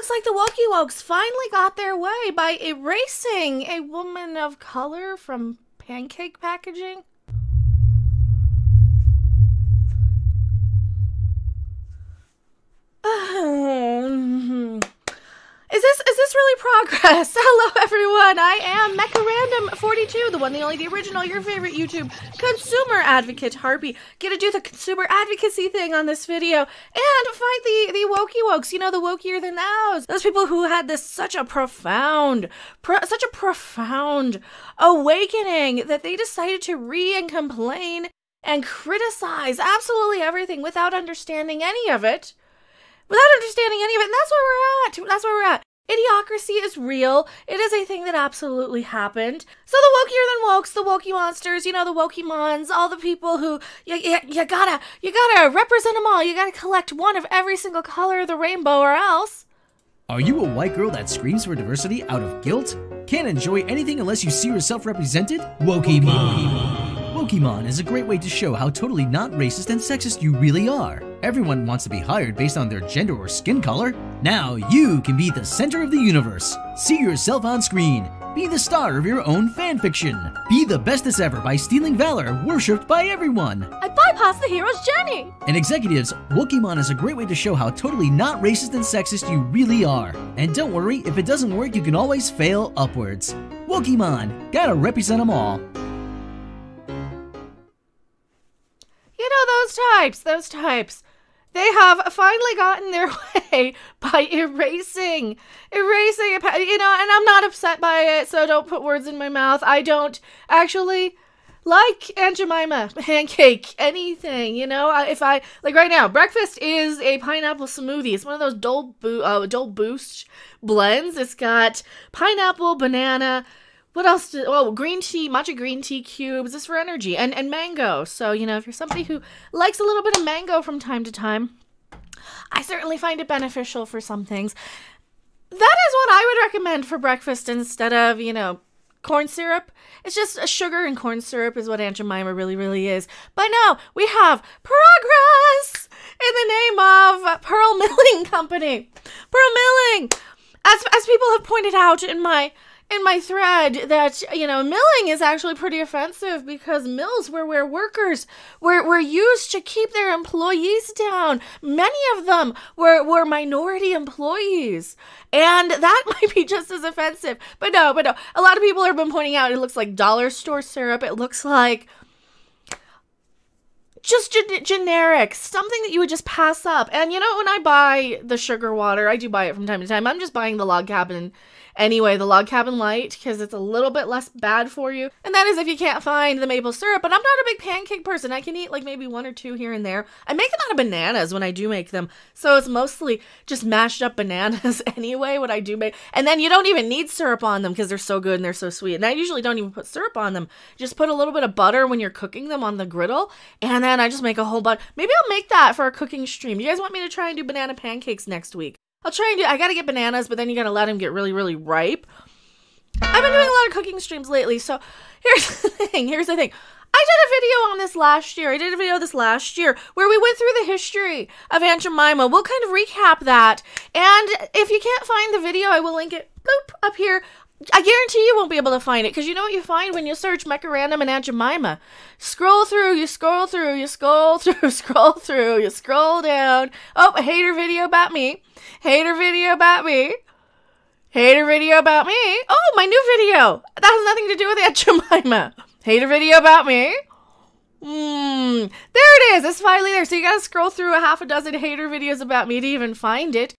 looks like the Wokey Wokes finally got their way by erasing a woman of color from pancake packaging. Is this really progress? Hello everyone, I am mecharandom42, the one, the only, the original, your favorite YouTube consumer advocate harpy. Gonna do the consumer advocacy thing on this video and fight the Wokey Wokes, you know, the wokier than those people who had this such a profound awakening that they decided to and complain and criticize absolutely everything without understanding any of it. And that's where we're at. Idiocracy is real. It is a thing that absolutely happened. So the wokier than wokes, the wokey monsters, you know, the wokemons, all the people who, you gotta represent them all. You gotta collect one of every single color of the rainbow or else. Are you a white girl that screams for diversity out of guilt? Can't enjoy anything unless you see yourself represented? Wokemon. Wokemon is a great way to show how totally not racist and sexist you really are. Everyone wants to be hired based on their gender or skin color. Now you can be the center of the universe. See yourself on screen. Be the star of your own fanfiction. Be the bestest ever by stealing valor worshipped by everyone. I bypass the hero's journey. And executives, Wokemon is a great way to show how totally not racist and sexist you really are. And don't worry, if it doesn't work, you can always fail upwards. Wokemon, gotta represent them all. You know, those types. They have finally gotten their way by erasing, you know, and I'm not upset by it, so don't put words in my mouth. I don't actually like Aunt Jemima pancake anything, you know. If I, like right now, breakfast is a pineapple smoothie. It's one of those Dole Boost blends. It's got pineapple, banana, what else? Green tea, matcha green tea cubes. This is for energy and mango. So, you know, if you're somebody who likes a little bit of mango from time to time, I certainly find it beneficial for some things. That is what I would recommend for breakfast instead of, you know, corn syrup. It's just sugar and corn syrup is what Aunt Jemima really is. But no, we have progress in the name of Pearl Milling Company. Pearl Milling! As people have pointed out in my thread, that, you know, milling is actually pretty offensive because mills were where workers were used to keep their employees down. Many of them were minority employees, and that might be just as offensive. But no, a lot of people have been pointing out it looks like dollar store syrup. It looks like just generic, something that you would just pass up. And, you know, when I buy the sugar water, I do buy it from time to time. I'm just buying the Log Cabin anyway, the Log Cabin Light, because it's a little bit less bad for you. And that is if you can't find the maple syrup. But I'm not a big pancake person. I can eat like maybe one or two here and there. I make them out of bananas when I do make them. So it's mostly just mashed up bananas anyway, what I do make. And then you don't even need syrup on them because they're so good and they're so sweet. And I usually don't even put syrup on them. Just put a little bit of butter when you're cooking them on the griddle. And then I just make a whole bunch. Maybe I'll make that for a cooking stream. You guys want me to try and do banana pancakes next week? I'll try and I gotta get bananas, but then you gotta let them get really ripe. I've been doing a lot of cooking streams lately, so here's the thing. I did a video on this last year. Where we went through the history of Aunt Jemima. We'll kind of recap that. And if you can't find the video, I will link it up here. I guarantee you won't be able to find it, because you know what you find when you search Mecharandom and Aunt Jemima? Scroll through, you scroll through, you scroll through, scroll through, you scroll down. Oh, a hater video about me. Hater video about me. Hater video about me. Oh, my new video. That has nothing to do with Aunt Jemima. Hater video about me. There it is. It's finally there. So you gotta scroll through a half a dozen hater videos about me to even find it.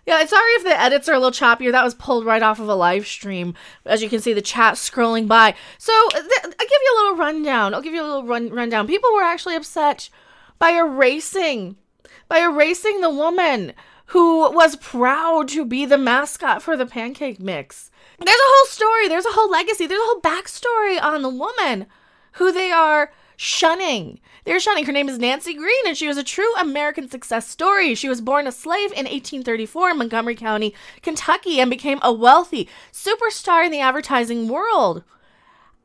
Yeah, I'm sorry if the edits are a little choppier. That was pulled right off of a live stream. As you can see, the chat scrolling by. So, I'll give you a little rundown. People were actually upset by erasing the woman who was proud to be the mascot for the pancake mix. There's a whole story. There's a whole legacy. There's a whole backstory on the woman who they are shunning. They're shunning. Her name is Nancy Green, and she was a true American success story. She was born a slave in 1834 in Montgomery County, Kentucky, and became a wealthy superstar in the advertising world.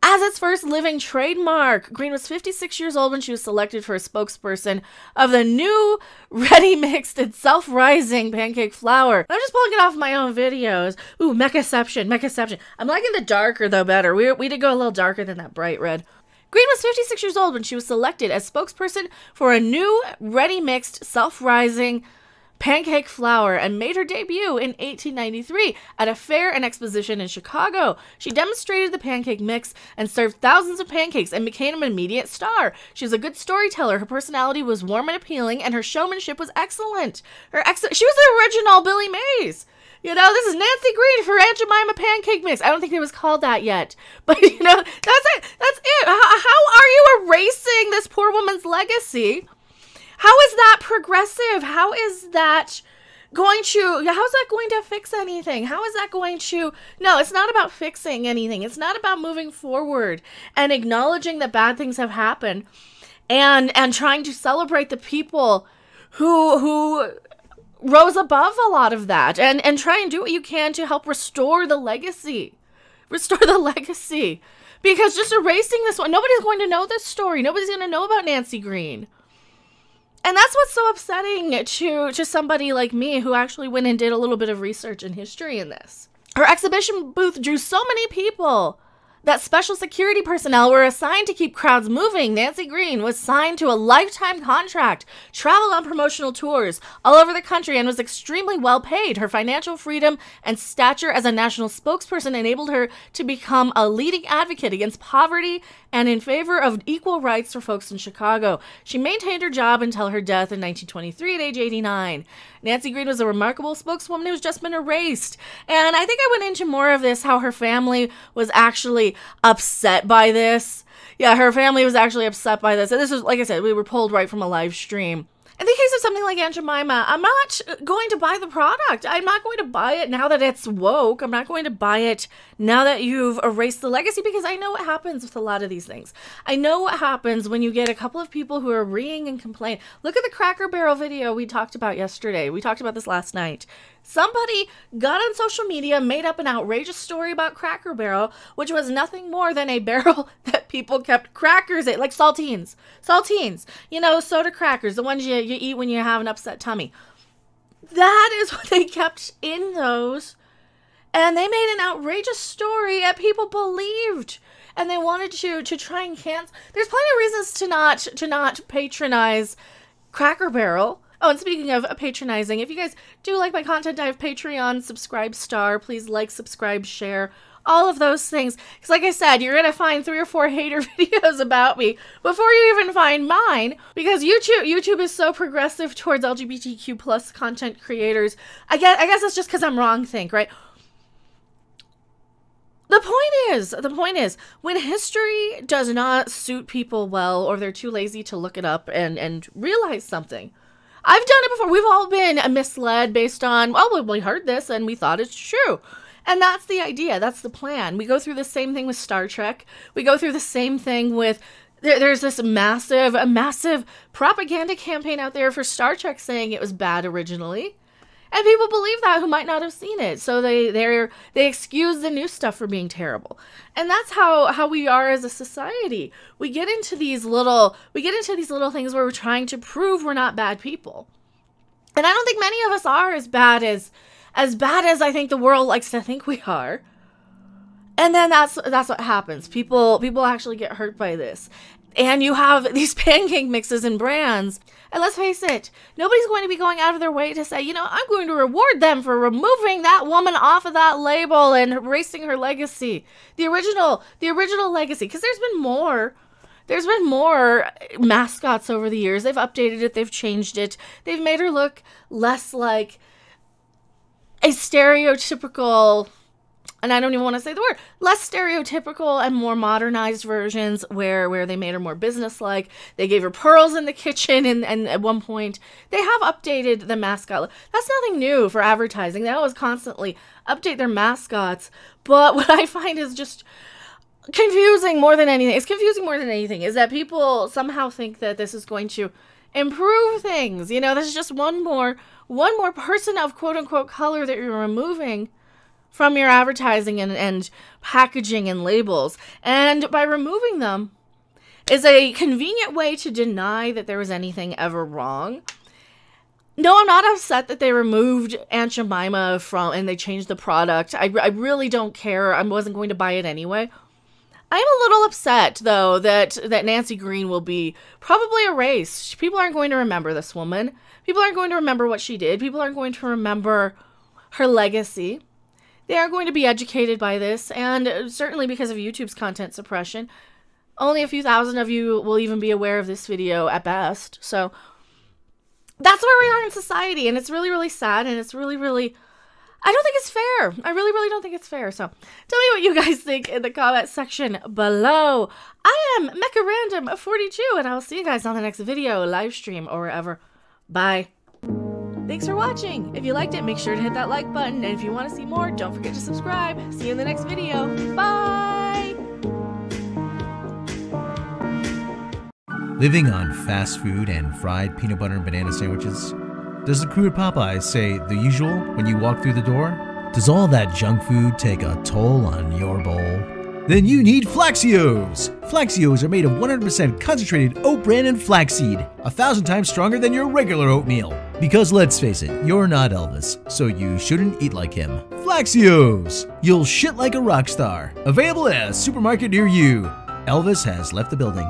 as its first living trademark. Green was 56 years old when she was selected for a spokesperson of the new ready-mixed and self-rising pancake flour. I'm just pulling it off my own videos. Ooh, mechaception. I'm liking the darker, though, better. We did go a little darker than that bright red. Green was 56 years old when she was selected as spokesperson for a new ready-mixed, self-rising pancake flour and made her debut in 1893 at a fair and exposition in Chicago. She demonstrated the pancake mix and served thousands of pancakes and became an immediate star. She was a good storyteller. Her personality was warm and appealing, and her showmanship was excellent. She was the original Billy Mays. You know, this is Nancy Green for Aunt Jemima pancake mix. I don't think it was called that yet. But, you know, that's it. That's it. How are you erasing this poor woman's legacy? How is that progressive? How is that going to fix anything? How is that going to... No, it's not about fixing anything. It's not about moving forward and acknowledging that bad things have happened and trying to celebrate the people who rose above a lot of that and try and do what you can to help restore the legacy. Restore the legacy. Because just erasing this one, nobody's going to know this story. Nobody's going to know about Nancy Green. And that's what's so upsetting to somebody like me who actually went and did a little bit of research and history in this. Her exhibition booth drew so many people that special security personnel were assigned to keep crowds moving. Nancy Green was signed to a lifetime contract, traveled on promotional tours all over the country, and was extremely well paid. Her financial freedom and stature as a national spokesperson enabled her to become a leading advocate against poverty and in favor of equal rights for folks in Chicago. She maintained her job until her death in 1923 at age 89. Nancy Green was a remarkable spokeswoman who's just been erased. And I think I went into more of this, how her family was actually upset by this. Yeah, her family was actually upset by this. And this was, like I said, we were pulled right from a live stream. In the case of something like Aunt Jemima, I'm not going to buy the product. I'm not going to buy it now that it's woke. I'm not going to buy it now that you've erased the legacy, because I know what happens with a lot of these things. I know what happens when you get a couple of people who are reeing and complaining. Look at the Cracker Barrel video we talked about yesterday. We talked about this last night. Somebody got on social media, made up an outrageous story about Cracker Barrel, which was nothing more than a barrel that people kept crackers in, like saltines. Saltines. You know, soda crackers, the ones you eat when you have an upset tummy. That is what they kept in those. And they made an outrageous story that people believed. And they wanted to try and cancel. There's plenty of reasons to not patronize Cracker Barrel. Oh, and speaking of patronizing, if you guys do like my content, I have Patreon, subscribe star. Please like, subscribe, share, all of those things. Because like I said, you're going to find 3 or 4 hater videos about me before you even find mine. Because YouTube is so progressive towards LGBTQ plus content creators. I guess that's just because I'm wrong, right? The point is, when history does not suit people well, or they're too lazy to look it up and realize something. I've done it before. We've all been misled based on, well, we heard this and we thought it's true. And that's the idea. That's the plan. We go through the same thing with Star Trek. We go through the same thing with, there's this massive propaganda campaign out there for Star Trek saying it was bad originally. And people believe that who might not have seen it. So they excuse the new stuff for being terrible. And that's how we are as a society. We get into these little things where we're trying to prove we're not bad people. And I don't think many of us are as bad as I think the world likes to think we are. And then that's what happens. People actually get hurt by this. And you have these pancake mixes and brands. And let's face it, nobody's going to be going out of their way to say, you know, I'm going to reward them for removing that woman off of that label and erasing her legacy. The original legacy. Because there's been more. There's been more mascots over the years. They've updated it. They've changed it. They've made her look less like a stereotypical... And I don't even want to say the word, less stereotypical and more modernized versions where they made her more businesslike. They gave her pearls in the kitchen and at one point they have updated the mascot. That's nothing new for advertising. They always constantly update their mascots. But what I find is just confusing more than anything. It's confusing more than anything is that people somehow think that this is going to improve things. You know, this is just one more person of quote unquote color that you're removing from your advertising and packaging and labels. And by removing them is a convenient way to deny that there was anything ever wrong. No, I'm not upset that they removed Aunt Jemima and they changed the product. I really don't care. I wasn't going to buy it anyway. I'm a little upset, though, that Nancy Green will be probably erased. People aren't going to remember this woman. People aren't going to remember what she did. People aren't going to remember her legacy. They are going to be educated by this, and certainly because of YouTube's content suppression, only a few thousand of you will even be aware of this video at best. So that's where we are in society, and it's really, really sad, and it's really, really... I don't think it's fair. I really, really don't think it's fair. So tell me what you guys think in the comment section below. I am mecharandom42, and I'll see you guys on the next video, live stream, or wherever. Bye. Thanks for watching. If you liked it, make sure to hit that like button. And if you want to see more, don't forget to subscribe. See you in the next video. Bye! Living on fast food and fried peanut butter and banana sandwiches? Does the crew at Popeyes say the usual when you walk through the door? Does all that junk food take a toll on your bowl? Then you need Flaxios! Flaxios are made of 100% concentrated oat bran and flaxseed, 1,000 times stronger than your regular oatmeal. Because let's face it, you're not Elvis, so you shouldn't eat like him. Flaxios! You'll shit like a rock star. Available at a supermarket near you. Elvis has left the building.